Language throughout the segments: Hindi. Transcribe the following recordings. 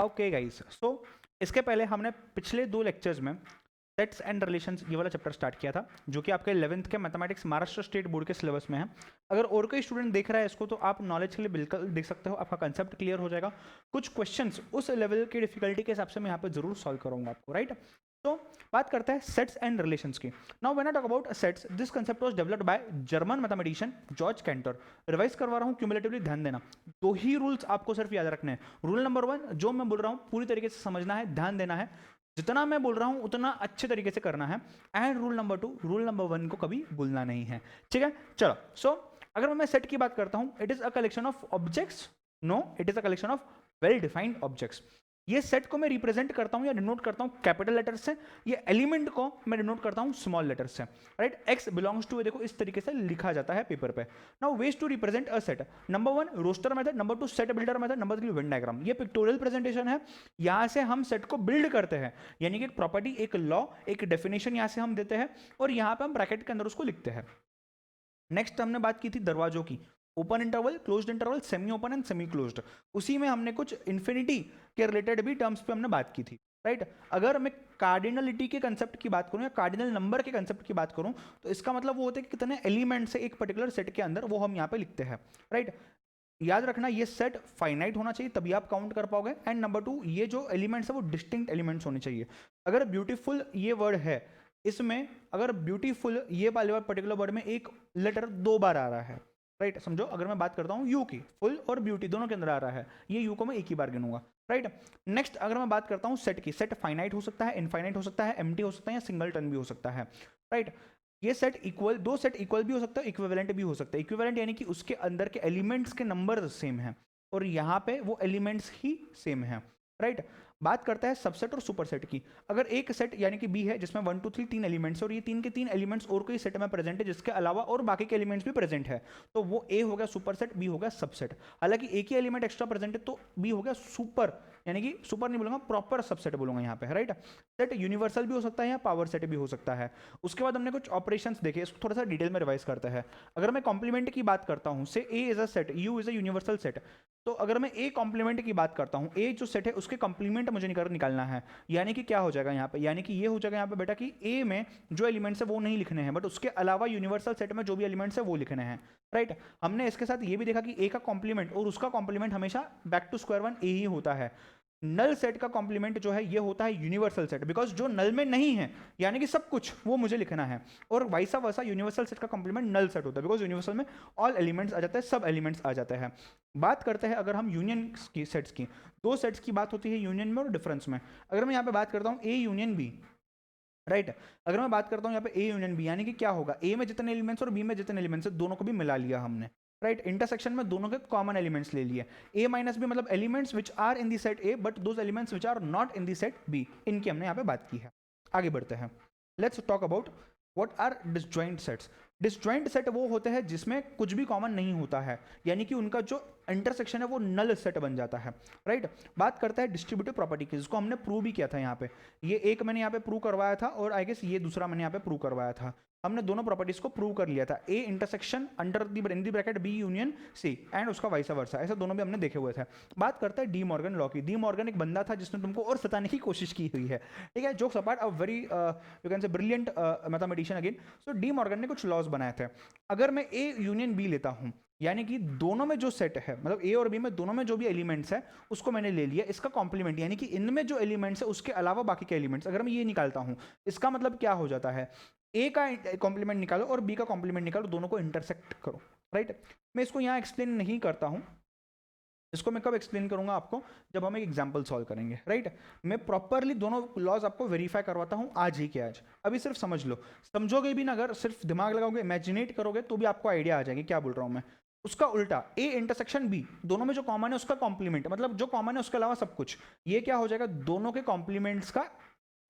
ओके गाइस, सो इसके पहले हमने पिछले 2 लेक्चर्स में सेट्स एंड रिलेशंस ये वाला चैप्टर स्टार्ट किया था, जो कि आपके 11th के मैथमेटिक्स महाराष्ट्र स्टेट बोर्ड के सिलेबस में है। अगर और कोई स्टूडेंट देख रहा है इसको तो आप नॉलेज के लिए बिल्कुल देख सकते हो, आपका कंसेप्ट क्लियर हो जाएगा। कुछ क्वेश्चंस उस लेवल की डिफिकल्टी के हिसाब से मैं यहाँ पे जरूर सॉल्व करूंगा आपको, राइट। तो बात करते हैं सेट्स एंड रिलेशंस की। Now when I talk about sets, this concept was developed by German mathematician George canter. Revise करवा रहा हूँ, क्यूमुलेटिवली ध्यान देना। 2 ही रूल्स आपको सिर्फ याद रखने हैं। रूल नंबर 1, जो मैं बोल रहा हूँ पूरी तरीके से समझना है, ध्यान देना है, जितना मैं बोल रहा हूं उतना अच्छे तरीके से करना है। And rule number 2, rule number 1 को कभी भूलना नहीं है, ठीक है। चलो, सो अगर मैं सेट की बात करता हूं, it is a collection of objects. No, it is a collection of well defined objects. ये सेट को मैं रिप्रेजेंट करता हूं या डिनोट करता हूं कैपिटल लेटर से, ये एलिमेंट को मैं डिनोट करता हूं स्मॉल लेटर से, राइट। एक्स बिलोंग्स टू, देखो इस तरीके से लिखा जाता है पेपर पे। Now ways to represent a set, number 1 roster method, number 2 set builder method, number 3 Venn diagram. ये पिक्टोरियल प्रेजेंटेशन है, यहां से हम सेट को बिल्ड करते हैं, यानी कि एक प्रॉपर्टी, एक लॉ, एक डेफिनेशन यहां से हम देते हैं और यहां पे हम ब्रैकेट के अंदर उसको लिखते हैं। नेक्स्ट हमने बात की थी दरवाजों की, open interval, closed interval, semi open and semi closed. उसी में हमने कुछ इन्फिनिटी के रिलेटेड भी टर्म्स पे हमने बात की थी, राइट। अगर मैं कार्डिनलिटी के कंसेप्ट की बात करूं या कार्डिनल नंबर के कंसेप्ट की बात करूं, तो इसका मतलब वो होता है कि कितने एलिमेंट्स है एक पर्टिकुलर सेट के अंदर, वो हम यहाँ पे लिखते हैं, राइट। याद रखना ये सेट फाइनाइट होना चाहिए, तभी आप काउंट कर पाओगे। एंड नंबर 2, ये जो एलिमेंट्स है वो डिस्टिंक्ट एलिमेंट्स होने चाहिए। अगर ब्यूटीफुल ये वर्ड है, इसमें अगर ब्यूटीफुल ये वाले पर्टिकुलर वर्ड में एक लेटर 2 बार आ रहा है, राइट, समझो। अगर मैं बात करता हूँ यू की, फुल और ब्यूटी दोनों के अंदर आ रहा है, ये यू को मैं एक ही बार गिनूंगा, राइट। नेक्स्ट अगर मैं बात करता हूँ सेट की, सेट फाइनाइट हो सकता है, इनफाइनाइट हो सकता है, एम्प्टी हो सकता है या सिंगलटन भी हो सकता है, राइट। ये सेट इक्वल, 2 सेट इक्वल भी हो सकता है, इक्विवेलेंट भी हो सकता है। इक्विवेलेंट यानी कि उसके अंदर के एलिमेंट्स के नंबर सेम है और यहाँ पे वो एलिमेंट्स ही सेम है, राइट। बात करता है सबसेट और सुपरसेट की। अगर एक सेट यानी कि बी है जिसमें 1 2 3 तीन एलिमेंट्स और ये 3 के 3 एलिमेंट्स और कोई सेट में प्रेजेंट है जिसके अलावा और बाकी के एलिमेंट्स भी प्रेजेंट है, तो वो ए हो गया सुपरसेट, बी हो गया सबसेट। हालांकि एक ही एलिमेंट एक्स्ट्रा प्रेजेंट है तो बी हो गया सुपर, यानी कि सुपर नहीं बोलूंगा, प्रॉपर सबसेट बोलूंगा यहाँ पे, राइट। सेट यूनिवर्सल भी हो सकता है या पावर सेट भी हो सकता है। उसके बाद हमने कुछ ऑपरेशंस देखे, इसको थोड़ा सा डिटेल में रिवाइज करते हैं। अगर मैं कॉम्प्लीमेंट की बात करता हूँ, say A is a set, U is a universal set, तो अगर मैं ए कॉम्प्लीमेंट की बात करता हूँ, ए जो सेट है उसके कॉम्प्लीमेंट मुझे निकालना है, यानी कि क्या हो जाएगा यहाँ पे, यानी कि ये हो जाएगा यहाँ पे बेटा कि ए में जो एलिमेंट्स है वो नहीं लिखने हैं, बट उसके अलावा यूनिवर्सल सेट में जो भी एलिमेंट्स है वो लिखने हैं, राइट। हमने इसके साथ ये भी देखा कि ए का कॉम्प्लीमेंट और उसका कॉम्प्लीमेंट हमेशा बैक टू स्क्वायर वन ए ही होता है। नल सेट का कॉम्प्लीमेंट जो है ये होता है यूनिवर्सल सेट, बिकॉज जो नल में नहीं है यानी कि सब कुछ वो मुझे लिखना है, और वाइसा वर्सा यूनिवर्सल सेट का कॉम्प्लीमेंट नल सेट होता है, बिकॉज यूनिवर्सल में ऑल एलिमेंट्स आ जाते हैं, सब एलिमेंट्स आ जाते हैं। बात करते हैं अगर हम यूनियन की सेट्स की, 2 सेट्स की बात होती है यूनियन में और डिफरेंस में। अगर मैं यहाँ पे बात करता हूँ ए यूनियन बी, राइट, अगर मैं बात करता हूँ यहाँ पे ए यूनियन बी, यानी कि क्या होगा, ए में जितने एलिमेंट्स और बी में जितने एलिमेंट्स है दोनों को भी मिला लिया हमने, राइट। इंटरसेक्शन में दोनों के कॉमन एलिमेंट्स ले लिए। ए माइनस बी मतलब elements which are in the set A but those elements which are not in the set B, इनकी हमने यहाँ पे बात की है। आगे बढ़ते हैं, let's talk about what are disjoint sets. Disjoint set वो होते हैं जिसमें कुछ भी कॉमन नहीं होता है, यानी कि उनका जो इंटरसेक्शन है वो नल सेट बन जाता है, राइट। बात करते हैं डिस्ट्रीब्यूटिव प्रॉपर्टी की, जिसको हमने प्रूव भी किया था यहाँ पे। ये एक मैंने यहाँ पे प्रूव करवाया था और आई गेस ये दूसरा मैंने यहाँ पे प्रूव करवाया था। हमने दोनों प्रॉपर्टीज को प्रूव कर लिया था, A intersection under in the bracket B union C and उसका वाइसा वर्सा, ऐसे दोनों भी हमने देखे हुए थे। बात करते हैं डी मॉर्गन लॉ की। डी मॉर्गन एक बंदा था जिसने तुमको और सताने की कोशिश की हुई है, ठीक है, jokes apart, a very you can say brilliant mathematician again. So De Morgan ने कुछ लॉज बनाए थे। अगर मैं ए यूनियन बी लेता हूँ, यानी कि दोनों में जो सेट है, मतलब ए और बी में दोनों में जो भी एलिमेंट्स है उसको मैंने ले लिया, इसका कॉम्प्लीमेंट यानी कि इनमें जो एलिमेंट्स है उसके अलावा बाकी के एलिमेंट्स, अगर मैं ये निकालता हूं, इसका मतलब क्या हो जाता है, ए का कॉम्प्लीमेंट निकालो और बी का कॉम्प्लीमेंट निकालो, दोनों को इंटरसेक्ट करो, राइट। मैं इसको यहाँ एक्सप्लेन नहीं करता हूं, इसको मैं कब एक्सप्लेन करूंगा आपको, जब हम एक एग्जांपल सॉल्व करेंगे, राइट। मैं प्रॉपरली दोनों लॉज आपको वेरीफाई करवाता हूं आज ही के आज। अभी सिर्फ समझ लो, समझोगे भी ना, अगर सिर्फ दिमाग लगाओगे, इमेजिनेट करोगे तो भी आपको आइडिया आ जाएगी क्या बोल रहा हूं मैं। उसका उल्टा, ए इंटरसेक्शन बी, दोनों में जो कॉमन है उसका कॉम्प्लीमेंट, मतलब जो कॉमन है उसके अलावा सब कुछ, ये क्या हो जाएगा, दोनों के कॉम्प्लीमेंट्स का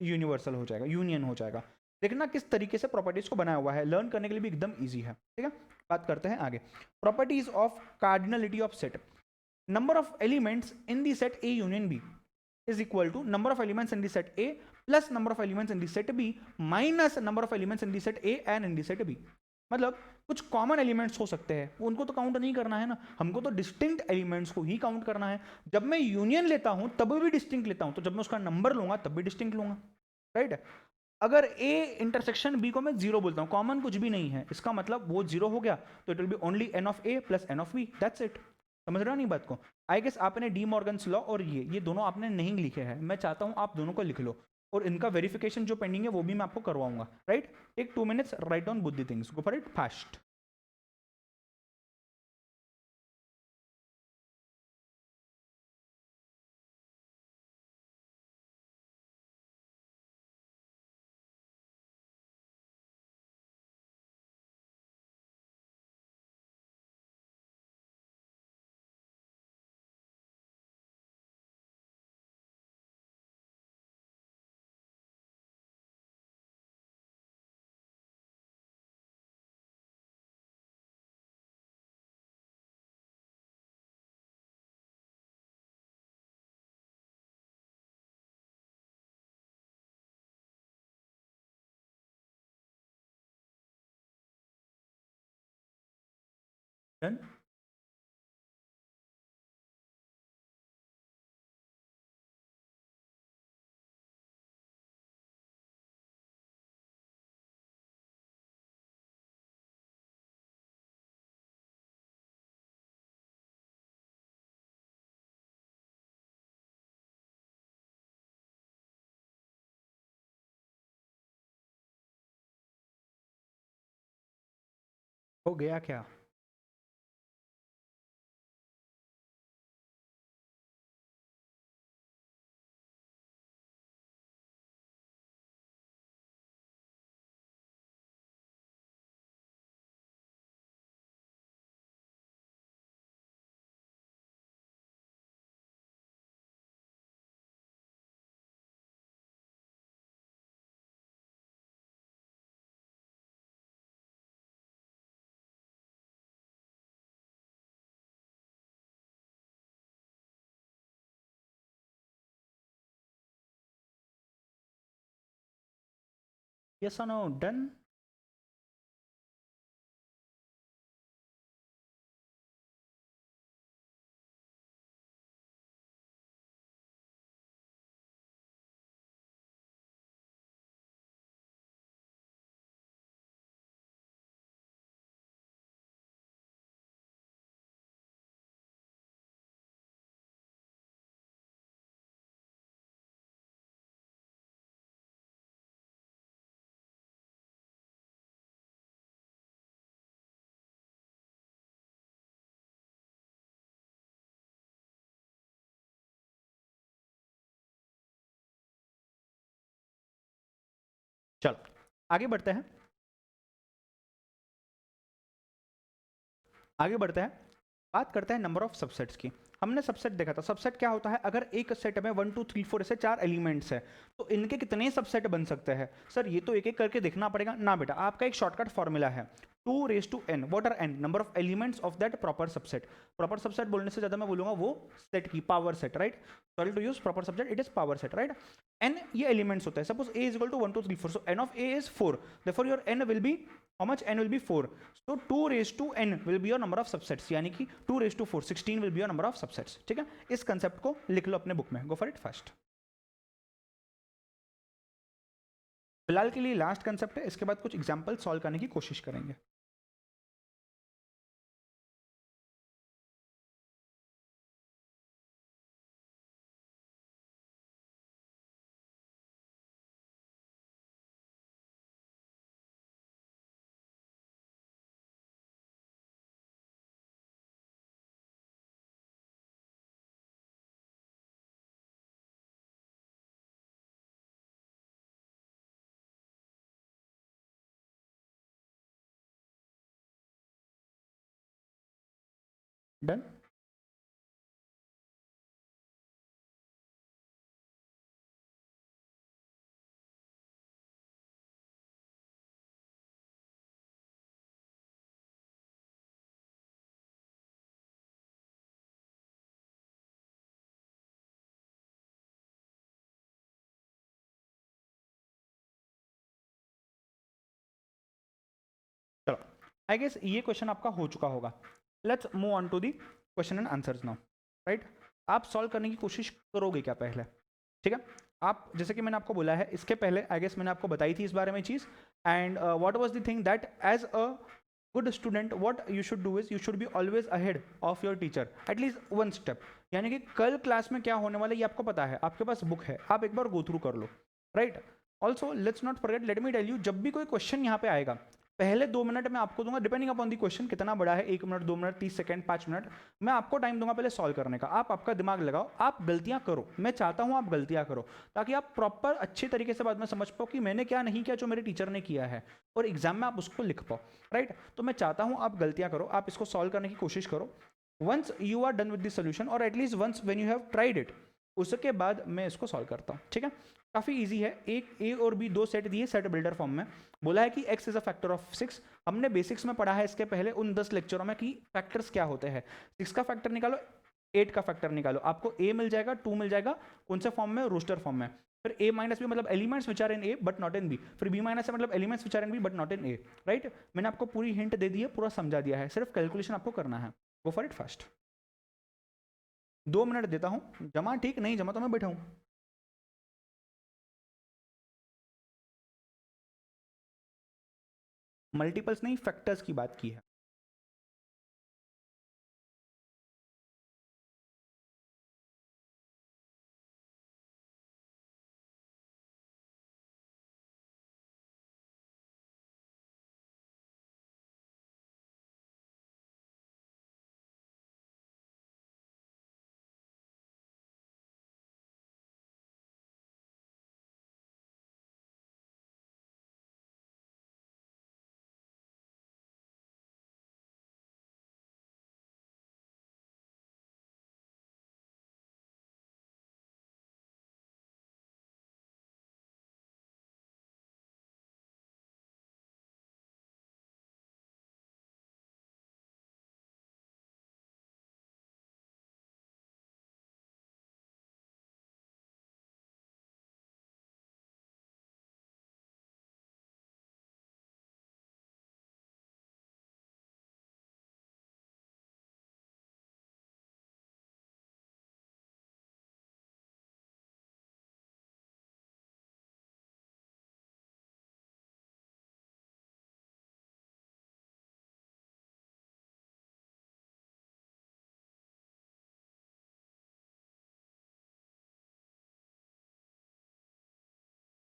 यूनिवर्सल हो जाएगा, यूनियन हो जाएगा। देखना किस तरीके से प्रॉपर्टीज को बनाया हुआ है, लर्न करने के लिए भी एकदम ईजी है, ठीक है। बात करते हैं आगे, properties of cardinality of set. Number of elements in the set A union B is equal to number of elements in the set A plus number of elements in the set B minus number of elements in the set A and in the set B. मतलब कुछ कॉमन एलिमेंट्स हो सकते हैं, उनको तो काउंट नहीं करना है ना, हमको तो डिस्टिंक्ट एलिमेंट्स को ही काउंट करना है। जब मैं यूनियन लेता हूं तब भी डिस्टिंक्ट लेता हूं, तो जब मैं उसका नंबर लूंगा तब भी डिस्टिंक्ट लूंगा, राइट। अगर ए इंटरसेक्शन बी को मैं जीरो बोलता हूं, कॉमन कुछ भी नहीं है, इसका मतलब वो जीरो हो गया, तो it will be only n of A plus n of B, that's it. समझ रहे हो नहीं बात को? आई गेस आपने डी मॉर्गन्स लॉ और ये दोनों आपने नहीं लिखे हैं, मैं चाहता हूं आप दोनों को लिख लो, और इनका वेरिफिकेशन जो पेंडिंग है वो भी मैं आपको करवाऊंगा, right. Take 2 minutes, write down both the things, go for it fast। Done. हो गया क्या? यस और नो? डन। चलो आगे बढ़ते हैं, आगे बढ़ते हैं, बात करते हैं नंबर ऑफ सबसेट्स की। हमने सबसेट देखा था, सबसेट क्या होता है, अगर एक सेट में 1 2 3 4 ऐसे 4 एलिमेंट्स है, तो इनके कितने सबसेट बन सकते हैं? सर ये तो एक एक करके देखना पड़ेगा ना बेटा, आपका एक शॉर्टकट फॉर्मूला है 2 raised to n, what are n number of elements of that proper subset. Proper subset बोलने से ज्यादा मैं बोलूंगा वो सेट की power set, right. Sorry to use proper subset, it is power set, right. n ये एलिमेंट्स होते हैं, suppose a is equal to 1 2 3 4, so n of a is 4, therefore your n will be, how much? n will be 4, so 2 raised to n will be your number of subsets, यानी कि 2 raised to 4 16 will be your number of subsets, ठीक है। इस कंसेप्ट को लिख लो अपने बुक में, गो फॉर इट फास्ट। फिलहाल के लिए लास्ट कंसेप्ट है, इसके बाद कुछ एग्जांपल सॉल्व करने की कोशिश करेंगे। डन। चलो आई गेस ये क्वेश्चन आपका हो चुका होगा. Let's move on to the question and answers now. Right, आप सॉल्व करने की कोशिश करोगे क्या पहले? ठीक है, आप जैसे कि मैंने आपको बोला है इसके पहले आई गेस मैंने आपको बताई थी इस बारे में चीज़. And what was the thing that as a good student what you should do is you should be always ahead of your teacher at least one step. यानी कि कल क्लास में क्या होने वाला है ये आपको पता है, आपके पास बुक है, आप एक बार गो थ्रू कर लो. Right, also let's not forget, let me tell you, जब भी कोई क्वेश्चन यहाँ पे आएगा पहले 2 मिनट मैं आपको दूंगा, डिपेंडिंग अपॉन दी क्वेश्चन कितना बड़ा है, 1 मिनट, 2 मिनट, 30 सेकंड, 5 मिनट, मैं आपको टाइम दूंगा पहले सॉल्व करने का. आप आपका दिमाग लगाओ, आप गलतियां करो, मैं चाहता हूं आप गलतियां करो ताकि आप प्रॉपर अच्छे तरीके से बाद में समझ पाओ कि मैंने क्या नहीं किया जो मेरे टीचर ने किया है, और एग्जाम में आप उसको लिख पाओ. राइट, तो मैं चाहता हूं आप गलतियां करो, आप इसको सॉल्व करने की कोशिश करो. Once you are done with the solution और at least once when you have tried it, उसके बाद मैं इसको सॉल्व करता हूँ. ठीक है, काफ़ी इजी है. एक ए और बी दो सेट दिए सेट बिल्डर फॉर्म में, बोला है कि x is a factor of 6. हमने बेसिक्स में पढ़ा है इसके पहले उन 10 लेक्चरों में कि फैक्टर्स क्या होते हैं. 6 का फैक्टर निकालो, 8 का फैक्टर निकालो, आपको a मिल जाएगा, 2 मिल जाएगा. कौन से फॉर्म में? रोस्टर फॉर्म में. फिर a माइनस बी मतलब elements which are in a but not in b. फिर b माइनस है मतलब elements which are in b but not in a. Right, मैंने आपको पूरी हिंट दे दी है, पूरा समझा दिया है, सिर्फ कैलकुलेशन आपको करना है. Go for it fast. 2 minute देता हूँ, जमा ठीक, नहीं जमा तो मैं बैठा हूँ. मल्टीपल्स नहीं, फैक्टर्स की बात की है.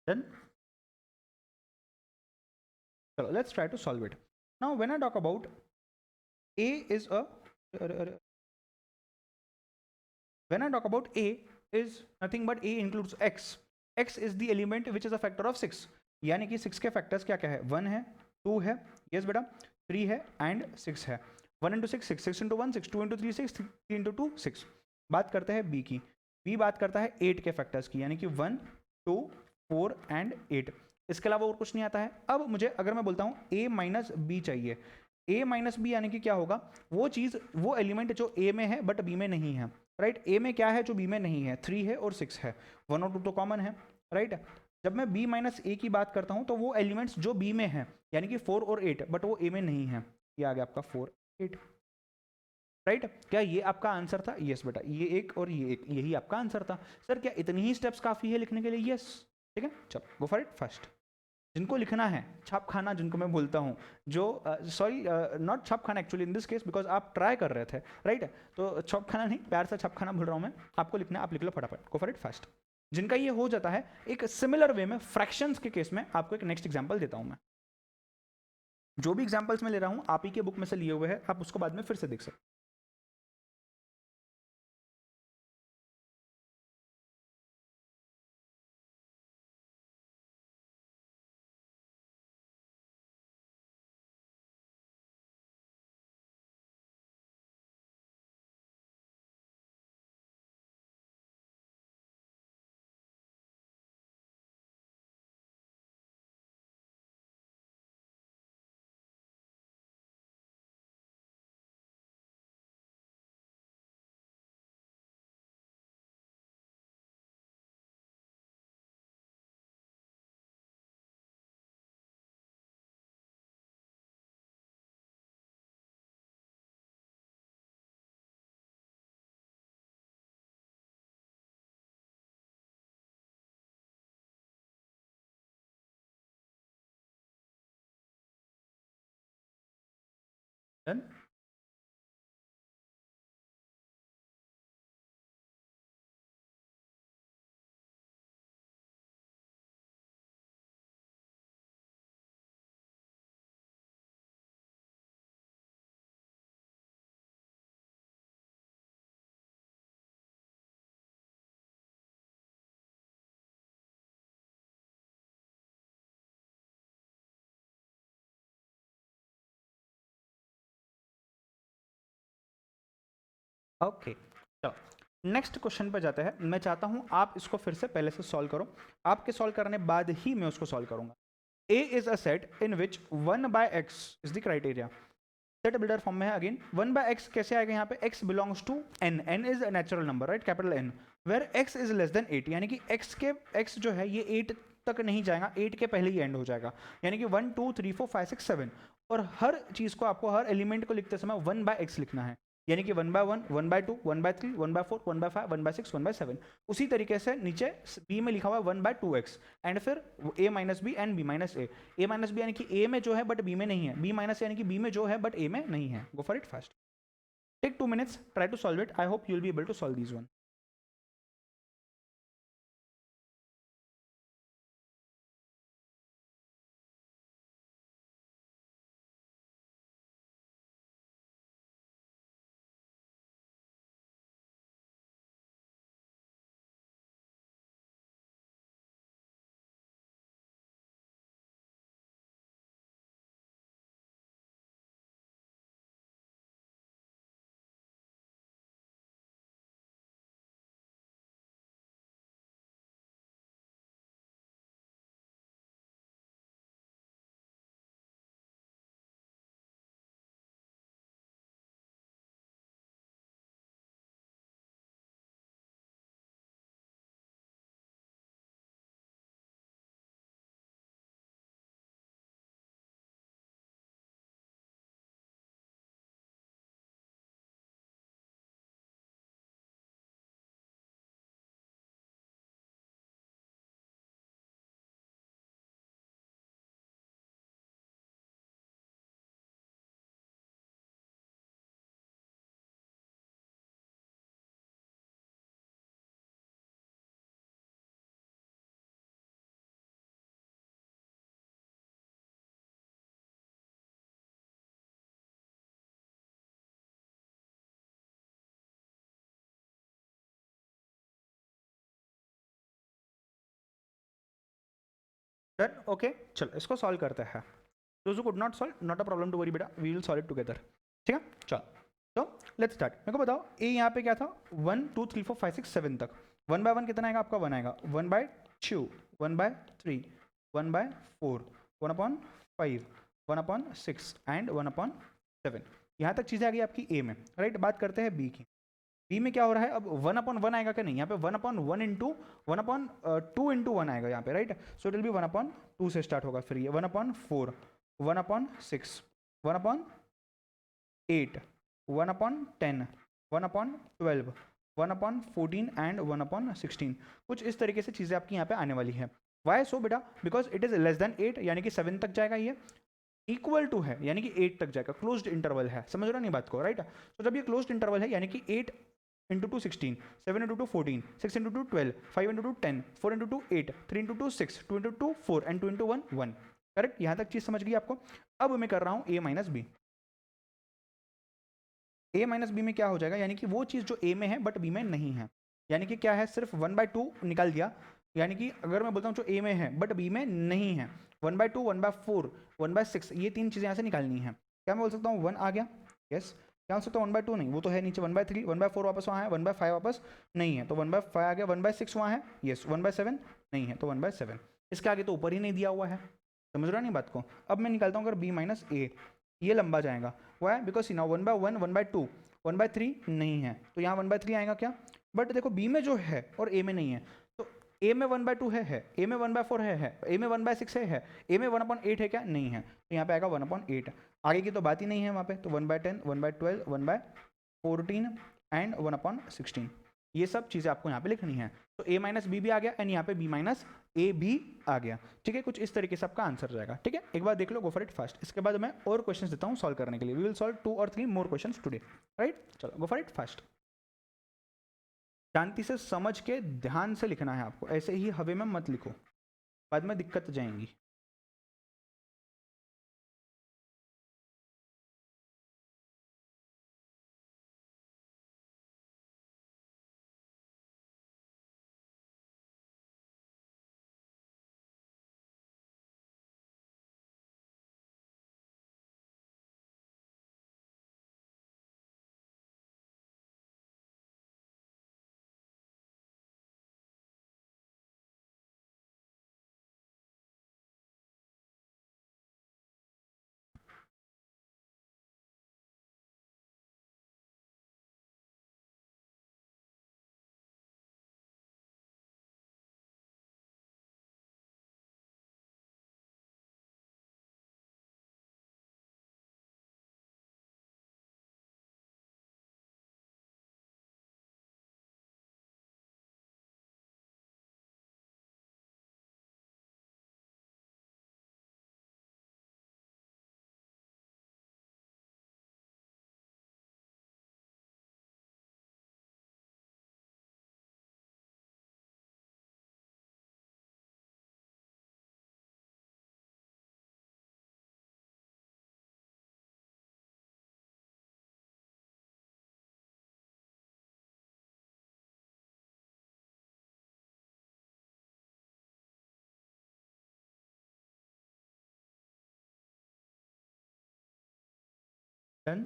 Done? So let's try to solve it. Now, when I talk about A is a when I talk about A is nothing but A includes X. X is the element which is a factor of 6. यानी कि 6 के फैक्टर्स क्या क्या है? 1 है, 2 है, यस बेटा, 3 है एंड 6 है. 1 इंटू 6 6, 6 इंटू 1 6, 2 इंटू 3 6, 3 इंटू 2 6. बात करते हैं B की. B बात करता है 8 के फैक्टर्स की, यानी कि 1 2 4 एंड 8. इसके अलावा और कुछ नहीं आता है. अब मुझे अगर मैं बोलता हूँ A माइनस बी चाहिए, A माइनस बी यानी कि क्या होगा? वो चीज़, वो एलिमेंट जो A में है बट B में नहीं है. राइट, A में क्या है जो B में नहीं है? 3 है और 6 है. 1 और 2 तो कॉमन है. राइट, जब मैं B माइनस ए की बात करता हूँ तो वो एलिमेंट्स जो B में है यानी कि 4 और 8 बट वो A में नहीं है. ये आ गया आपका 4 8. राइट, क्या ये आपका आंसर था? यस बेटा, ये एक और ये एक, यही आपका आंसर था. सर क्या इतनी ही स्टेप्स काफ़ी है लिखने के लिए? यस. ठीक है, चलो गो फॉर इट फर्स्ट. जिनको लिखना है, छाप खाना जिनको मैं बोलता हूँ, जो सॉरी नॉट छाप खाना actually in this case because आप ट्राई कर रहे थे. राइट, तो छाप खाना नहीं, प्यार से छाप खाना भूल रहा हूँ मैं. आपको लिखना है, आप लिख लो फटाफट. गो फॉर इट फास्ट. जिनका ये हो जाता है, एक सिमिलर वे में फ्रैक्शंस के केस में आपको एक नेक्स्ट एग्जांपल देता हूँ मैं. जो भी एग्जांपल्स मैं ले रहा हूँ आप ही के बुक में से लिए हुए हैं, आप उसको बाद में फिर से देख सकते. डन। ओके, चलो नेक्स्ट क्वेश्चन पे जाते हैं। मैं चाहता हूं आप इसको फिर से पहले से सॉल्व करो, आपके सॉल्व करने बाद ही मैं उसको सॉल्व करूंगा। A is a set in which 1/x is the criteria. Set builder form में है अगेन। 1/x कैसे आएगा यहाँ पे? x belongs to n, n is a natural number, right, capital N, where x is less than 8, यानी कि x जो है ये 8 तक नहीं जाएगा, 8 के पहले ही एंड हो जाएगा, यानी कि 1 2 3 4 5 6 7, और हर चीज को आपको, हर एलिमेंट को लिखते समय 1/x लिखना है, यानी कि 1/1 1/2 1/3 1/4 1/5 1/6 1/7। उसी तरीके से नीचे b में लिखा हुआ है 1/2x, एंड फिर a minus B and b minus A. a minus B यानी कि a में जो है बट b में नहीं है, b माइनस यानी कि b में जो है बट a में नहीं है। Go for it fast, take 2 minutes, try to solve it. I hope you will be able to solve this one. Done, okay, चलो इसको सॉल्व करते हैं। Those who could not solve, not a problem to worry बेटा, we will solve it together, ठीक है। चलो तो लेट्स स्टार्ट। मेरे को बताओ ए यहाँ पे क्या था, 1 2 3 4 5 6 7 तक। 1/1 कितना आएगा आपका? 1 आएगा। 1/2 1/3 1/4 1/5 1/6 एंड 1/7। यहाँ तक चीज़ें आ गई आपकी ए में, राइट। बात करते हैं बी की। बी में क्या हो रहा है? अब 1/1 आएगा क्या? नहीं, यहाँ पे 1/1 इंटू 1/2 इंटू 1 आएगा यहाँ पे, right. So it will B 1/2 से स्टार्ट होगा, फिर ये 1/4 1/6 1/8 1/10 1/12 1/14 एंड 1/16। कुछ इस तरीके से चीज़ें आपकी यहाँ पे आने वाली है। वाई सो बेटा? Because it is less than 8, यानी कि 7 तक जाएगा ये, इक्वल टू है यानी कि 8 तक जाएगा, क्लोज्ड इंटरवल है, समझ रहे हो नहीं बात को, राइट। तो जब ये क्लोज्ड इंटरवल है यानी कि 8 into 2 16, 7 into 2 14, 6 into 2 12, 5 into 2 10, 4 into 2 8, 3 into 2 6, 2 into 2 4 and 2 into 1 1। Correct, यहाँ तक चीज समझ गई आपको। अब मैं कर रहा हूँ ए माइनस बी। ए माइनस बी में क्या हो जाएगा? यानी कि वो चीज़ जो ए में है बट बी में नहीं है, यानी कि क्या है, सिर्फ 1/2 निकाल दिया। यानी कि अगर मैं बोलता हूँ जो ए में है बट बी में नहीं है, 1/2 1/4 1/6, ये तीन चीज़ें यहाँ से निकालनी है। क्या मैं बोल सकता हूँ 1 आ गया? यस। क्या बोल सकता हूँ 1/2 नहीं, वो तो है नीचे 1/3 1/4 वापस वहाँ है, 1/5 वापस नहीं है तो 1/5 आ गया, 1/6 वहाँ है, यस, 1/7 नहीं है तो 1/7। इसके आगे तो ऊपर ही नहीं दिया हुआ है, समझ रहा नहीं बात को। अब मैं निकालता हूँ अगर बी माइनस ए, ये लंबा जाएगा। वाई? बिकॉज सी नाउ 1/1 1/2 1/3 नहीं है तो यहाँ 1/3 आएगा क्या? बट देखो बी में जो है और ए में नहीं है, तो ए में 1/2 है, ए में 1/4 है, ए में 1/6 है, ए में 1/8 है क्या? नहीं है, तो यहाँ पे आएगा 1/8। आगे की तो बात ही नहीं है वहाँ पे, तो 1/10 1/12 1/14 एंड 1/16, ये सब चीज़ें आपको यहाँ पे लिखनी है। तो a माइनस बी भी आ गया एंड यहाँ पे b माइनस ए भी आ गया। ठीक है, कुछ इस तरीके से आपका आंसर रहेगा। ठीक है, एक बार देख लो, गो फॉर इट फास्ट। इसके बाद मैं और क्वेश्चंस देता हूँ सॉल्व करने के लिए। वी विल सॉल्व 2 और 3 मोर क्वेश्चंस टुडे, राइट। चलो गो फॉर इट फास्ट। शांति से समझ के ध्यान से लिखना है आपको, ऐसे ही हवे में मत लिखो, बाद में दिक्कत जाएंगी। डन।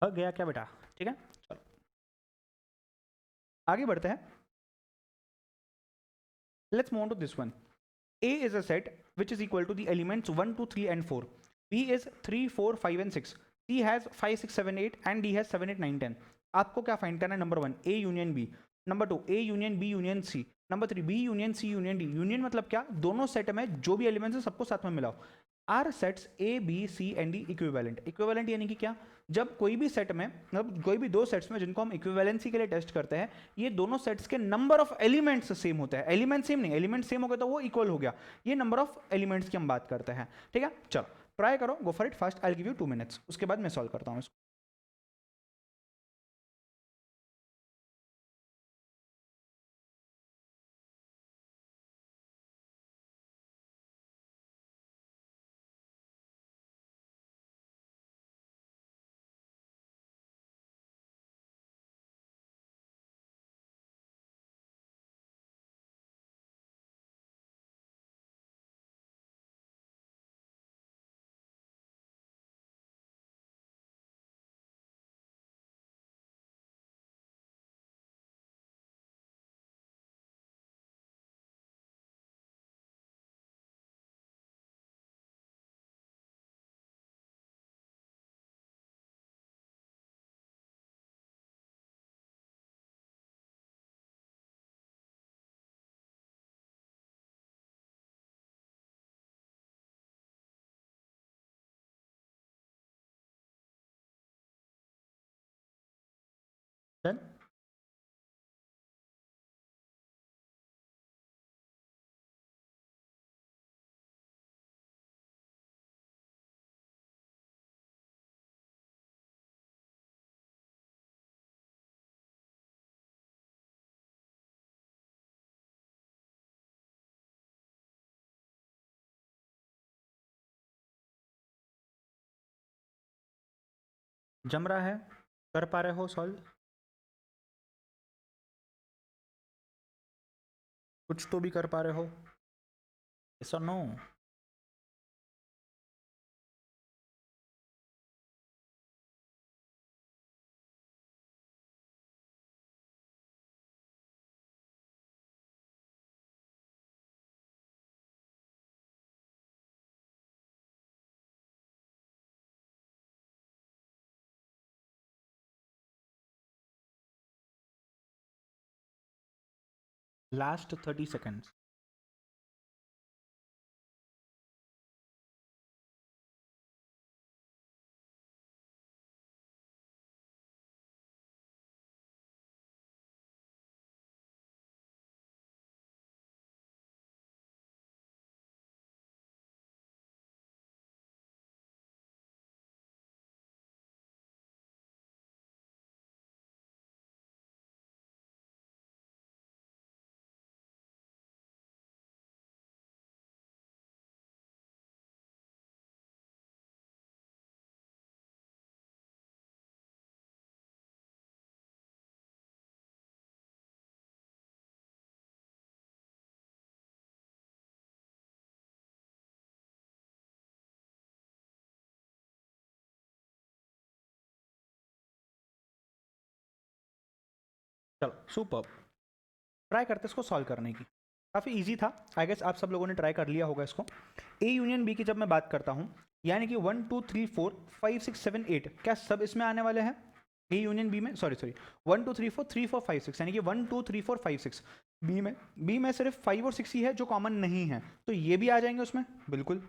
गया क्या बेटा? ठीक है, चलो आगे बढ़ते हैं। Let's move on to this one. A is a set which is equal to the elements 1, 2, 3 and 4. B is 3, 4, 5 and 6. C has 5, 6, 7, 8 and D has 7, 8, 9, 10. आपको क्या फाइंड करना है? Number 1 A union B, number 2 A union B union C, number 3 B union C union D। Union मतलब क्या? दोनों सेट में जो भी एलिमेंट्स है सबको साथ में मिलाओ। Are sets A B C and D equivalent. Equivalent यानी कि क्या? जब कोई भी सेट में, मतलब कोई भी दो सेट्स में जिनको हम इक्विवेलेंसी के लिए टेस्ट करते हैं, ये दोनों सेट्स के नंबर ऑफ एलिमेंट्स सेम होते हैं। एलिमेंट सेम नहीं, एलिमेंट सेम हो गया तो वो इक्वल हो गया। ये नंबर ऑफ एलिमेंट्स की हम बात करते हैं। ठीक है, चलो ट्राई करो, गो for it fast. I will give you 2 minutes, उसके बाद मैं सॉल्व करता हूँ इसको। डन। जम रहा है? कर पा रहे हो सॉल्व? कुछ तो भी कर पा रहे हो? Yes or no? Last 30 seconds. चलो सुपर, ट्राई करते इसको सॉल्व करने की। काफ़ी इजी था, आई गेस आप सब लोगों ने ट्राई कर लिया होगा इसको। ए यूनियन बी की जब मैं बात करता हूँ, यानी कि 1 2 3 4 5 6 7 8 क्या सब इसमें आने वाले हैं? ए यूनियन बी में, सॉरी 1 2 3 4 3 4 5 6, यानी कि 1 2 3 4 5 6। बी में सिर्फ 5 और 6 ही है जो कॉमन नहीं है, तो ये भी आ जाएंगे उसमें बिल्कुल।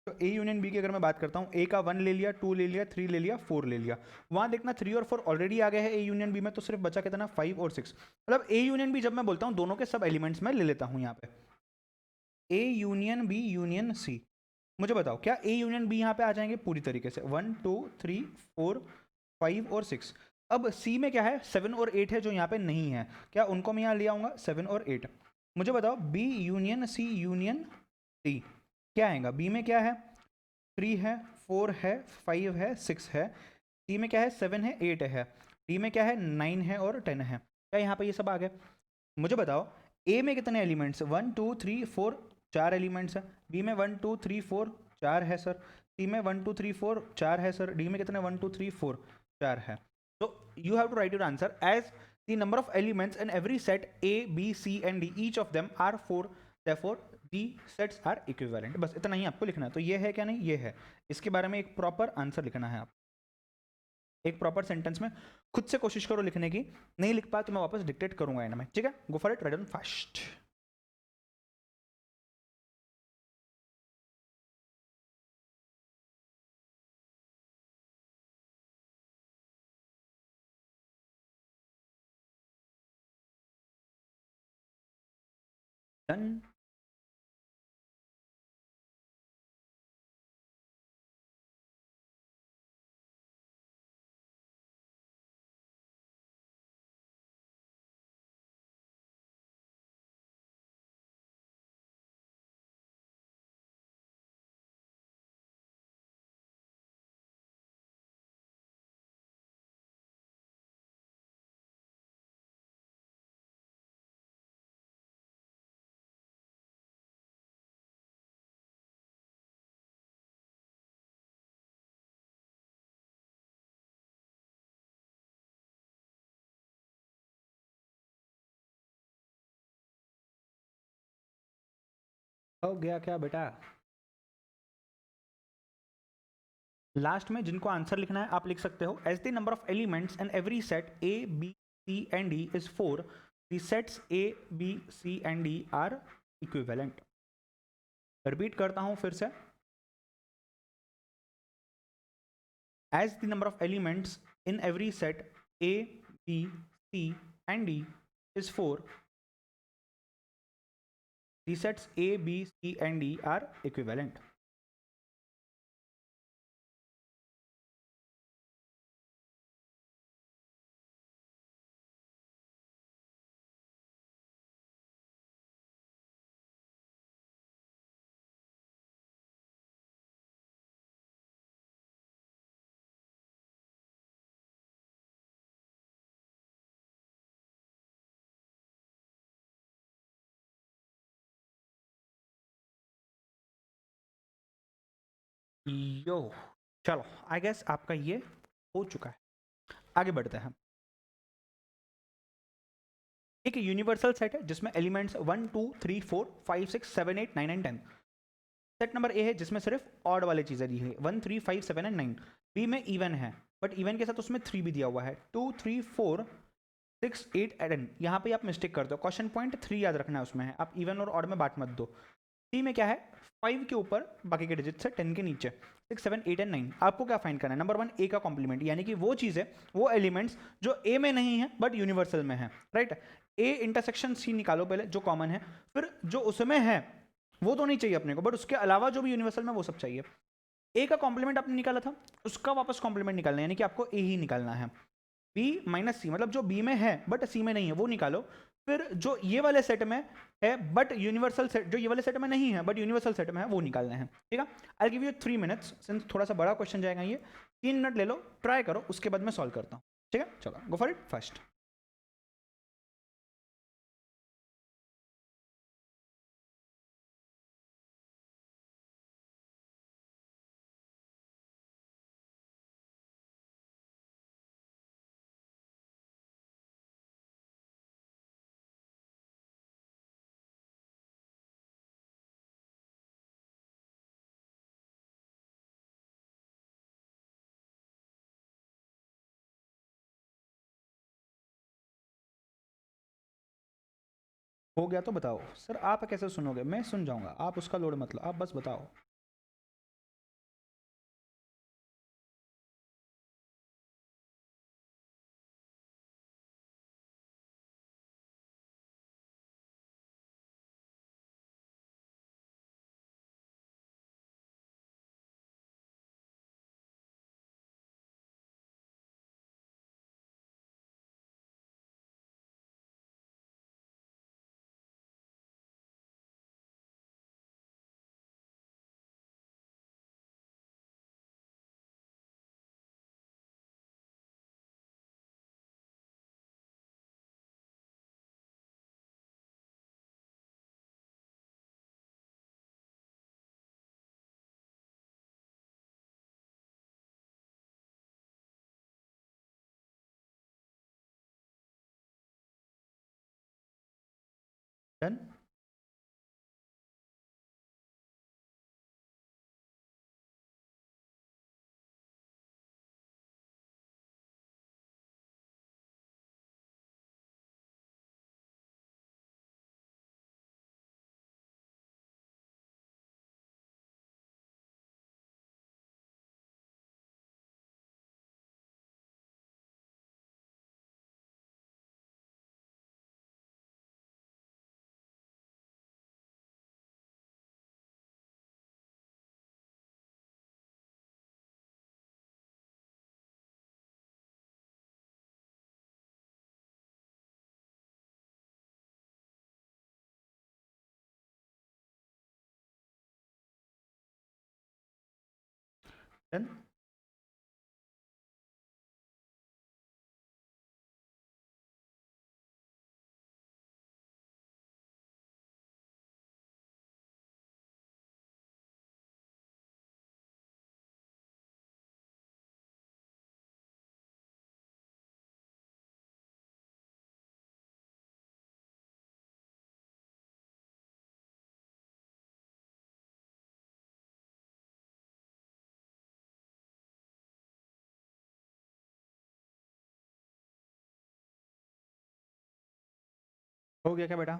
तो ए यूनियन बी की अगर मैं बात करता हूँ, ए का 1 ले लिया, 2 ले लिया, 3 ले लिया, 4 ले लिया। वहां देखना 3 और 4 ऑलरेडी आ गए हैं ए यूनियन बी में, तो सिर्फ बचा कितना 5 और 6। मतलब ए यूनियन बी जब मैं बोलता हूँ, दोनों के सब एलिमेंट्स में ले लेता हूँ यहाँ पे। A union B union C, मुझे बताओ क्या ए यूनियन बी यहाँ पे आ जाएंगे पूरी तरीके से? 1 2 3 4 5 और 6। अब सी में क्या है? 7 और 8 है जो यहाँ पे नहीं है, क्या उनको मैं यहाँ ले आऊँगा 7 और 8? मुझे बताओ B union C union D क्या आएगा? बी में क्या है? 3 है, 4 है, 5 है, 6 है। सी में क्या है? 7 है, 8 है। डी में क्या है? 9 है और 10 है। क्या यहाँ पे ये सब आ गए? मुझे बताओ ए में कितने एलिमेंट्स? 1 2 3 4, 4 एलिमेंट्स है। बी में 1 2 3 4, 4 है सर। सी में 1 2 3 4, 4 है सर। डी में कितने? 1 2 3 4, 4 है। तो you have to write your answer as the number of elements in every set A, B, C and D, each of them are 4, therefore the sets are equivalent। बस इतना ही आपको लिखना है। तो ये है क्या? नहीं, ये है। इसके बारे में एक प्रॉपर आंसर लिखना है आप, एक प्रॉपर सेंटेंस में। खुद से कोशिश करो लिखने की, नहीं लिख पाए तो मैं वापस डिक्टेट करूंगा एंड में, ठीक है? Go for it, right on fast. Done. हो गया क्या बेटा? लास्ट में जिनको आंसर लिखना है आप लिख सकते हो as the number of elements in every set A B C and D is 4, the sets A B C and D are equivalent. Repeat करता हूं फिर से, as the number of elements in every set A B C and D is 4, the sets A B C and D are equivalent. Yo, चलो आई गेस आपका ये हो चुका है। आगे बढ़ते हैं। एक यूनिवर्सल सेट है जिसमें elements 1 2 3 4 5 6 7 8 9 and 10। Set number A है जिसमें सिर्फ ऑड वाली चीजें दी है 1 3 5 7 एंड 9। बी में इवन है बट इवन के साथ उसमें 3 भी दिया हुआ है 2 3 4 6 8 10। यहाँ पे आप मिस्टेक कर दो, क्वेश्चन पॉइंट 3 याद रखना है उसमें है, आप इवन और ऑड में बांट मत दो। सी में क्या है 5 के ऊपर बाकी के डिजिट से 10 के नीचे 6 7 8 एंड 9। आपको क्या फाइंड करना है? नंबर 1 ए का कॉम्प्लीमेंट, यानी कि वो चीज़ है, वो एलिमेंट्स जो ए में नहीं है बट यूनिवर्सल में है, राइट। ए इंटरसेक्शन सी निकालो पहले जो कॉमन है, फिर जो उसमें है वो तो नहीं चाहिए अपने को, बट उसके अलावा जो भी यूनिवर्सल में वो सब चाहिए। ए का कॉम्प्लीमेंट आपने निकाला था, उसका वापस कॉम्प्लीमेंट निकालना है, यानी कि आपको ए ही निकालना है। बी माइनस सी मतलब जो बी में है बट सी में नहीं है वो निकालो। फिर जो ये वाले सेट में है बट यूनिवर्सल सेट, जो ये वाले सेट में नहीं है बट यूनिवर्सल सेट में है वो निकालना है, ठीक है। I give you 3 minutes, since थोड़ा सा बड़ा क्वेश्चन जाएगा ये, 3 मिनट ले लो, ट्राई करो, उसके बाद मैं सॉल्व करता हूँ, ठीक है। चलो गो फॉर इट फर्स्ट। हो गया तो बताओ सर, आप कैसे सुनोगे? मैं सुन जाऊंगा, आप उसका लोड मत लो, आप बस बताओ। डन। डन। हो गया क्या बेटा?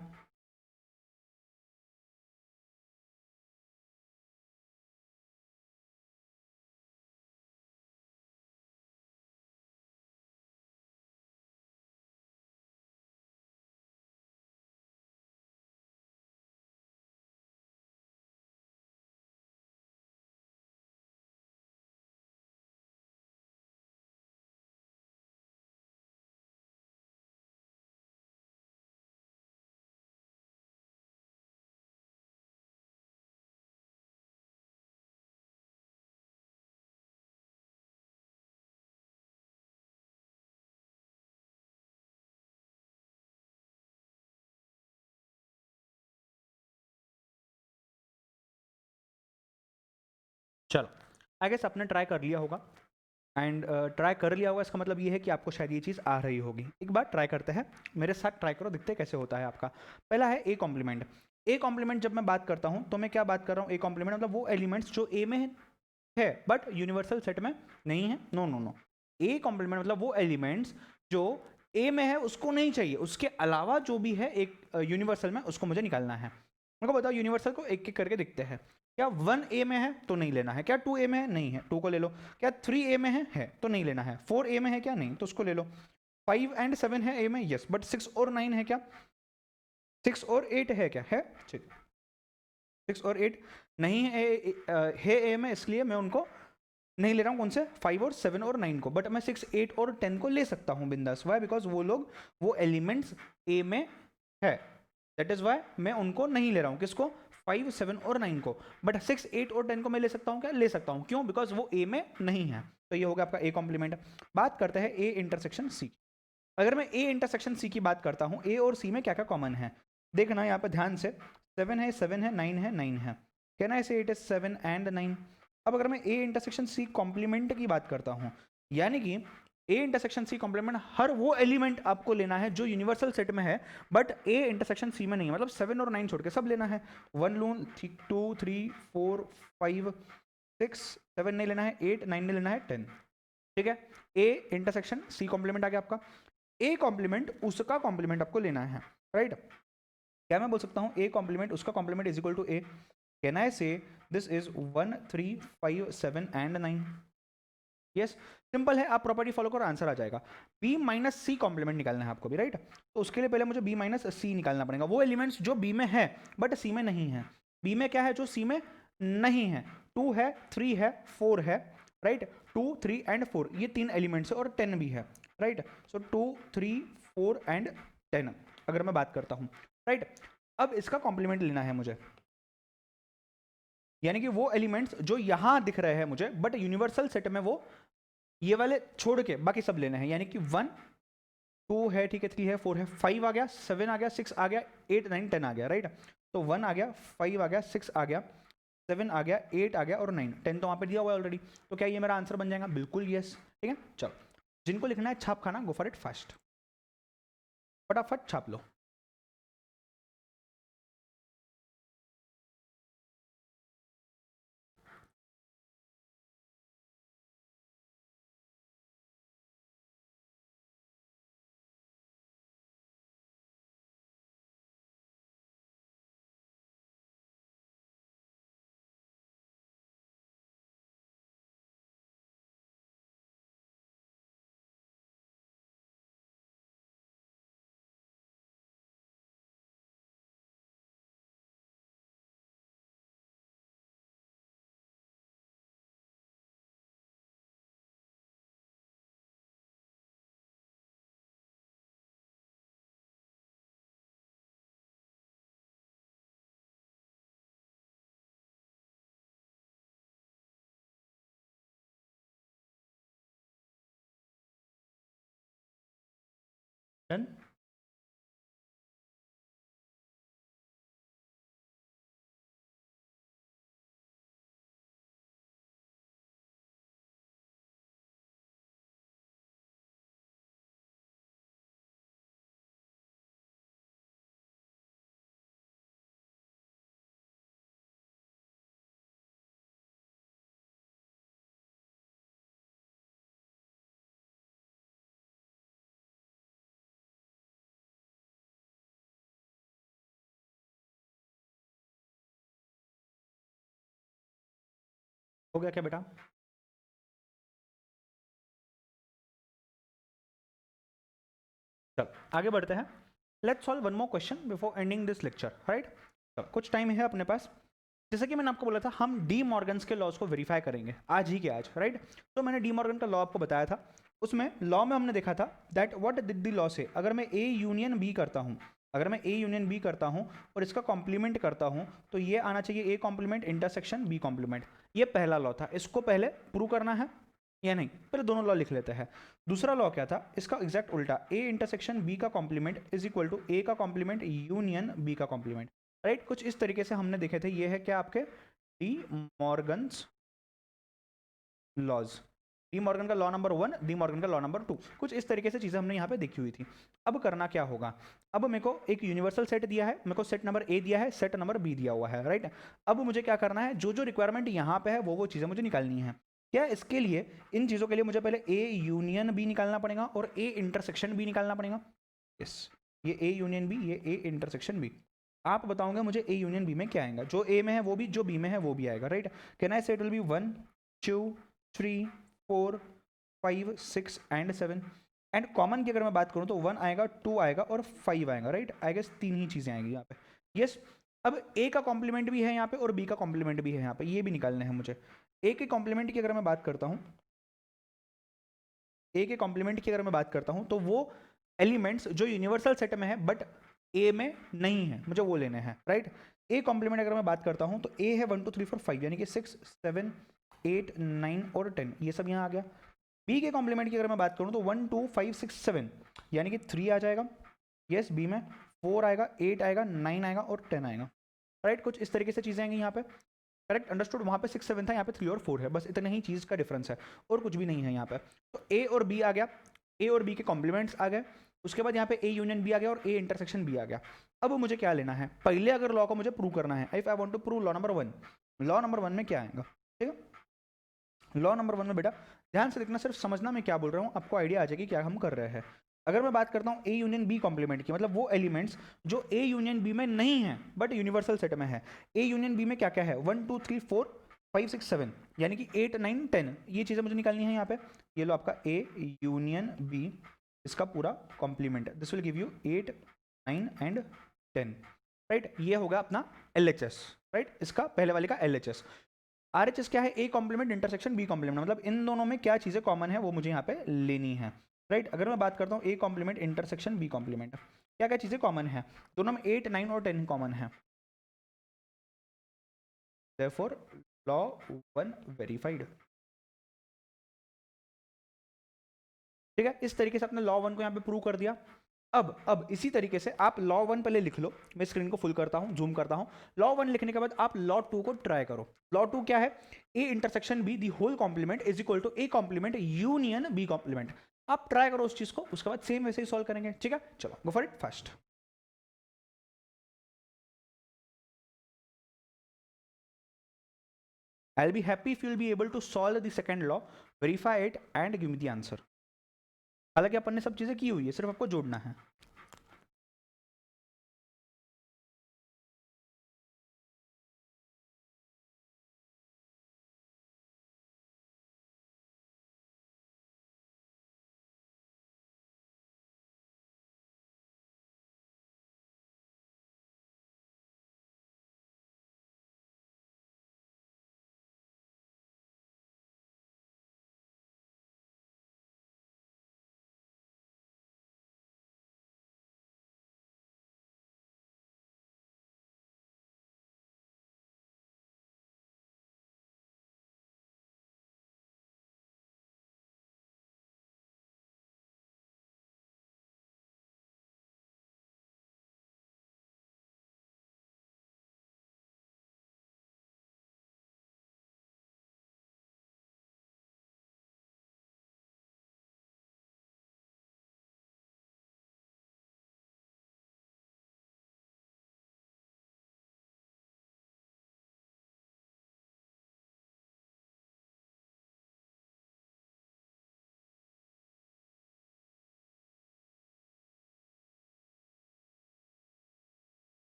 आई गेस आपने ट्राई कर लिया होगा, एंड ट्राई कर लिया होगा इसका मतलब ये है कि आपको शायद ये चीज़ आ रही होगी। एक बार ट्राई करते हैं, मेरे साथ ट्राई करो, दिखते कैसे होता है आपका। पहला है ए कॉम्प्लीमेंट। ए कॉम्प्लीमेंट जब मैं बात करता हूँ तो मैं क्या बात कर रहा हूँ, ए कॉम्प्लीमेंट मतलब वो एलिमेंट्स जो ए में है बट यूनिवर्सल सेट में नहीं है। No no no, A complement मतलब वो एलिमेंट्स जो ए में है उसको नहीं चाहिए, उसके अलावा जो भी है एक यूनिवर्सल में उसको मुझे निकालना है। मेरे को बताओ, यूनिवर्सल को एक एक करके देखते हैं। क्या 1 ए में है तो नहीं लेना है, क्या 2 ए में है, नहीं है, 2 को ले लो। क्या 3 ए में है तो नहीं लेना है। 4 ए में है क्या, नहीं, तो उसको ले लो। 5 एंड 7 है ए में, यस, बट 6 और 9 है क्या, 6 और 8 है क्या, है, ठीक। 6 और 8 नहीं है ए में, इसलिए मैं उनको नहीं ले रहा हूँ। कौन से, 5 और 7 और 9 को, बट मैं 6, 8 और 10 को ले सकता हूँ बिंदास। वाई, बिकॉज वो लोग, वो एलिमेंट्स ए में है, दैट इज वाई मैं उनको नहीं ले रहा हूँ। किसको, 5, 7 और 9 को। बट 6, 8 और 10 को मैं ले सकता हूँ क्या, ले सकता हूँ, क्यों, बिकॉज वो ए में नहीं है। तो ये हो गया आपका ए कॉम्प्लीमेंट। बात करते हैं ए इंटरसेक्शन सी। अगर मैं ए इंटरसेक्शन सी की बात करता हूँ, ए और सी में क्या क्या कॉमन है देखना यहाँ पे ध्यान से। 7 है, 7 है, 9 है, 9 है, कहना है से इट इज 7 एंड 9। अब अगर मैं ए इंटरसेक्शन सी कॉम्प्लीमेंट की बात करता हूँ, यानी कि ए इंटरसेक्शन सी कॉम्प्लीमेंट, हर वो एलिमेंट आपको लेना है जो यूनिवर्सल सेट में है बट ए इंटरसेक्शन सी में नहीं है, मतलब 7 और 9 छोड़ के सब लेना है। 1 लून, 2, 3, 4, 5, 6, 7 नहीं लेना है, 8, 9 नहीं लेना है, 10, ठीक है। ए इंटरसेक्शन सी कॉम्प्लीमेंट आ गया आपका। ए कॉम्प्लीमेंट उसका कॉम्प्लीमेंट आपको लेना है, राइट। क्या मैं बोल सकता हूँ, ए कॉम्प्लीमेंट उसका complement is equal to A, can I say this is 1, 3, 5, 7 and 9। Yes, simple है, आप प्रॉपर्टी फॉलो करो, आंसर आ जाएगा। बी माइनस सी कॉम्प्लीमेंट निकालना है आपको भी, राइट। तो उसके लिए पहले मुझे बी माइनस सी निकालना पड़ेगा, वो एलिमेंट्स जो बी में है बट सी में नहीं है। बी में क्या है जो सी में नहीं है, 2 है, 3 है, 4 है, राइट। 2, 3 एंड 4 ये 3 एलिमेंट्स है और 10 भी है, राइट। सो 2, 3, 4 एंड 10 अगर मैं बात करता हूँ, राइट। अब इसका कॉम्प्लीमेंट लेना है मुझे, यानी कि वो एलिमेंट्स जो यहां दिख रहे हैं मुझे बट यूनिवर्सल सेट में वो ये वाले छोड़ के बाकी सब लेने हैं, यानी कि 1, 2 है, ठीक है, 3 है, 4 है, 5 आ गया, 7 आ गया, 6 आ गया, 8, 9, 10 आ गया, राइट। तो 1 आ गया, 5 आ गया, 6 आ गया, 7 आ गया, 8 आ गया और 9, 10 तो वहाँ पे दिया हुआ है ऑलरेडी। तो क्या ये मेरा आंसर बन जाएगा, बिल्कुल यस, ठीक है। चलो, जिनको लिखना है छाप खाना, गो फॉर इट फास्ट, फटाफट छाप लो। डन। हो गया क्या बेटा, चलो आगे बढ़ते हैं। Let's solve one more question before ending this lecture, right. कुछ टाइम है अपने पास। जैसे कि मैंने आपको बोला था, हम डी मॉर्गन्स के लॉज को वेरीफाई करेंगे आज ही के आज, राइट। तो मैंने डी मॉर्गन का लॉ आपको बताया था, उसमें लॉ में हमने देखा था that what did the law से, अगर मैं ए यूनियन बी करता हूँ, अगर मैं ए यूनियन बी करता हूँ और इसका कॉम्प्लीमेंट करता हूँ तो ये आना चाहिए A complement intersection B complement. ये पहला लॉ था, इसको पहले प्रूव करना है या नहीं, पहले दोनों लॉ लिख लेते हैं। दूसरा लॉ क्या था, इसका एग्जैक्ट उल्टा, ए इंटरसेक्शन बी का कॉम्प्लीमेंट इज इक्वल टू ए का कॉम्प्लीमेंट यूनियन बी का कॉम्प्लीमेंट, राइट। कुछ इस तरीके से हमने देखे थे, ये है क्या आपके De Morgan's laws, De Morgan का लॉ नंबर 1, डी मॉर्गन का लॉ नंबर 2, कुछ इस तरीके से चीजें हमने यहाँ पे देखी हुई थी। अब करना क्या होगा, अब मेरे को एक यूनिवर्सल सेट दिया है, मेरे को सेट नंबर ए दिया है, सेट नंबर बी दिया हुआ है, राइट। अब मुझे क्या करना है, जो जो रिक्वायरमेंट यहाँ पे है वो चीजें मुझे निकालनी है। क्या इसके लिए, इन चीजों के लिए मुझे पहले ए यूनियन बी निकालना पड़ेगा और ए इंटरसेक्शन बी निकालना पड़ेगा। यस, ये ए यूनियन बी, ये ए इंटरसेक्शन बी। आप बताओगे मुझे ए यूनियन बी में क्या आएगा, जो ए में है वो भी, जो बी में है वो भी आएगा, राइट। कैन आई से it will B 1 2 3 4 5 6 and 7। And common की अगर मैं बात करूं तो 1 आएगा, 2 आएगा और 5 आएगा, राइट। आई गेस 3 ही चीजें आएंगी यहाँ पे। यस, अब ए का कॉम्प्लीमेंट भी है यहाँ पे और बी का कॉम्प्लीमेंट भी है यहाँ पे, ये भी निकालने हैं मुझे। ए के कॉम्प्लीमेंट की अगर मैं बात करता हूँ, ए के कॉम्प्लीमेंट की अगर मैं बात करता हूँ तो वो एलिमेंट्स जो यूनिवर्सल सेट में है बट ए में नहीं है, मुझे वो लेने हैं, राइट। ए कॉम्प्लीमेंट अगर मैं बात करता हूँ तो ए है 1 2 3 4 5, यानी कि 6 7 8 9 और 10, ये सब यहाँ आ गया। बी के कॉम्प्लीमेंट की अगर मैं बात करूँ तो 1 2 5 6 7, यानी कि 3 आ जाएगा। यस, बी में 4 आएगा, 8 आएगा, 9 आएगा और 10 आएगा, राइट। कुछ इस तरीके से चीज़ें आएंगी यहाँ पे, करेक्ट, अंडरस्टूड। वहाँ पे 6 7 था, यहाँ पे 3 और 4 है, बस इतने ही चीज़ का डिफरेंस है और कुछ भी नहीं है यहाँ पे। तो ए और बी आ गया, ए और बी के कॉम्प्लीमेंट्स आ गए। उसके बाद यहाँ पे ए यूनियन बी आ गया और ए इंटरसेक्शन बी आ गया। अब मुझे क्या लेना है, पहले अगर लॉ को मुझे प्रूव करना है, if I want to prove law number 1, law number 1 में क्या आएगा, ठीक है। लॉ नंबर 1 में बेटा ध्यान से देखना, सिर्फ समझना मैं क्या बोल रहा हूँ, आपको आइडिया आ जाएगी क्या हम कर रहे हैं। अगर मैं बात करता हूँ ए यूनियन बी कॉम्प्लीमेंट की, मतलब वो एलिमेंट्स जो ए यूनियन बी में नहीं है बट यूनिवर्सल सेट में है। ए यूनियन बी में क्या क्या है, 1 2 3 4 5 6 7, यानी कि 8 9 10, ये चीज़ें मुझे निकालनी है यहाँ पे। ये लो आपका ए यूनियन बी, इसका पूरा complement, this will give you 8 9 and 10, right. ये होगा अपना LHS, राइट, इसका पहले वाले का LHS। RHS क्या है, A complement intersection B complement, मतलब इन दोनों में क्या चीज़ें कॉमन है वो मुझे यहाँ पे लेनी है, राइट। अगर मैं बात करता हूँ A complement intersection B complement, क्या क्या चीज़ें कॉमन है, दोनों में 8 9 और 10 कॉमन है। Therefore, लॉ 1 वेरीफाइड, ठीक है। इस तरीके से अपने लॉ 1 को यहाँ पे प्रूव कर दिया। अब इसी तरीके से आप लॉ 1 पहले लिख लो, मैं स्क्रीन को फुल करता हूँ, जूम करता हूँ। लॉ 1 लिखने के बाद आप लॉ 2 को ट्राई करो। लॉ 2 क्या है, A intersection B the whole complement is equal to A complement union B complement. आप ट्राई करो उस चीज को, उसके बाद सेम वैसे ही सॉल्व करेंगे, ठीक है। चलो गो for it first. I'll be happy if you'll be able to solve the second law, verify it and give me the answer। हालांकि अपन ने सब चीजें की हुई है, सिर्फ आपको जोड़ना है।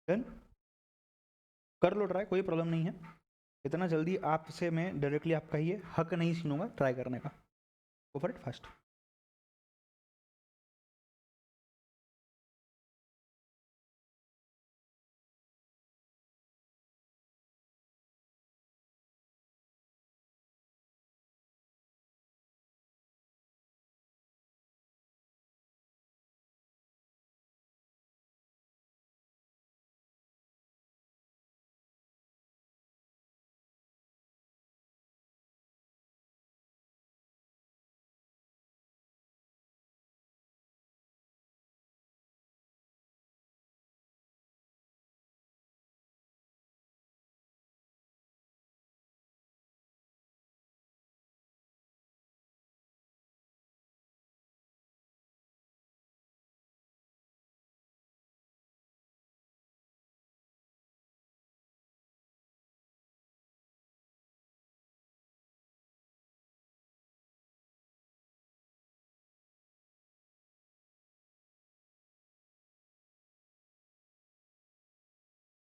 डन, कर लो ट्राई, कोई प्रॉब्लम नहीं है। इतना जल्दी आपसे मैं डायरेक्टली आपका ये हक नहीं छीनूंगा ट्राई करने का। गो फॉर इट फर्स्ट।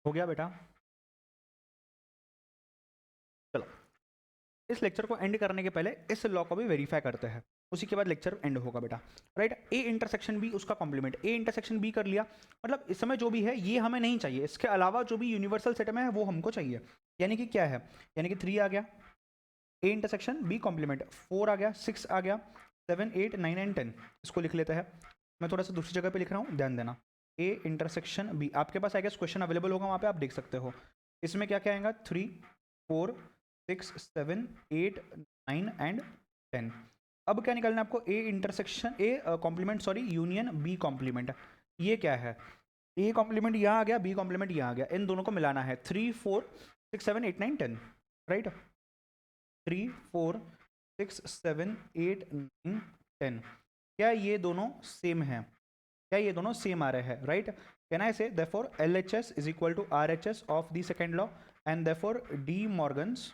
हो गया बेटा? चलो, इस लेक्चर को एंड करने के पहले इस लॉ को भी वेरीफाई करते हैं, उसी के बाद लेक्चर एंड होगा बेटा, राइट। ए इंटरसेक्शन बी उसका कॉम्प्लीमेंट, ए इंटरसेक्शन बी कर लिया, मतलब इस समय जो भी है ये हमें नहीं चाहिए, इसके अलावा जो भी यूनिवर्सल सेट में है वो हमको चाहिए। यानी कि क्या है, यानी कि 3 आ गया, ए इंटरसेक्शन बी कॉम्प्लीमेंट, 4 आ गया, 6 आ गया, 7 8 9 एंड 10। इसको लिख लेते हैं, मैं थोड़ा सा दूसरी जगह पे लिख रहा हूँ, ध्यान देना। ए इंटरसेक्शन बी, आपके पास आई गेस क्वेश्चन अवेलेबल होगा वहाँ पे, आप देख सकते हो। इसमें क्या क्या आएगा, 3 4 6 7 8 9 एंड 10। अब क्या निकालना है आपको, A intersection A complement sorry union B complement. ये क्या है, ए कॉम्प्लीमेंट यहाँ आ गया, बी कॉम्प्लीमेंट यहाँ आ गया, इन दोनों को मिलाना है। 3 4 6 7 8 9 10, राइट। 3 4 6 7 8 9 10, क्या ये दोनों सेम है, क्या ये दोनों सेम आ रहे हैं, right. Can I say therefore LHS is equal to RHS of the second law, and therefore De Morgan's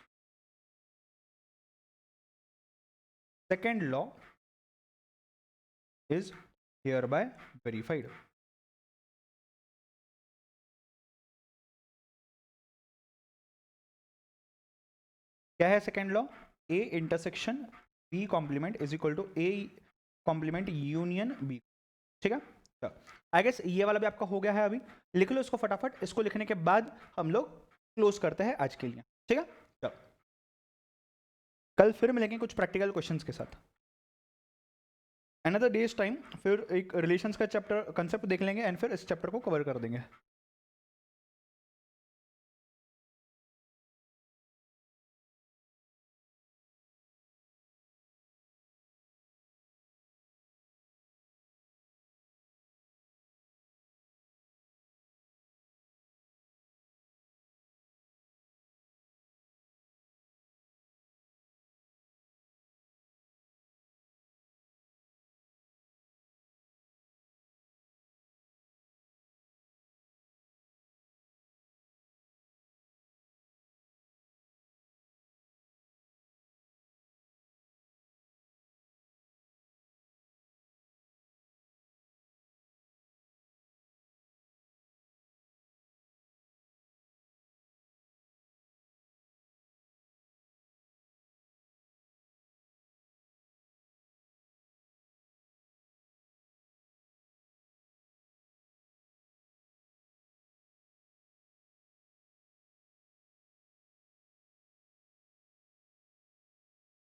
second law is hereby verified. क्या है second law, A intersection B complement is equal to A complement union B, ठीक है। तो आई गेस ये वाला भी आपका हो गया है, अभी लिख लो इसको फटाफट, इसको लिखने के बाद हम लोग क्लोज करते हैं आज के लिए, ठीक है। तो कल फिर मिलेंगे कुछ प्रैक्टिकल क्वेश्चंस के साथ, अनदर डेज टाइम, फिर एक रिलेशंस का चैप्टर कंसेप्ट देख लेंगे एंड फिर इस चैप्टर को कवर कर देंगे।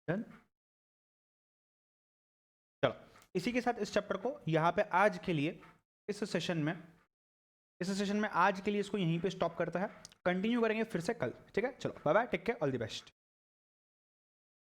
डन, चलो इसी के साथ इस चैप्टर को यहाँ पे आज के लिए इस सेशन में आज के लिए इसको यहीं पे स्टॉप करता है, कंटिन्यू करेंगे फिर से कल, ठीक है। चलो bye bye, take care, all the best.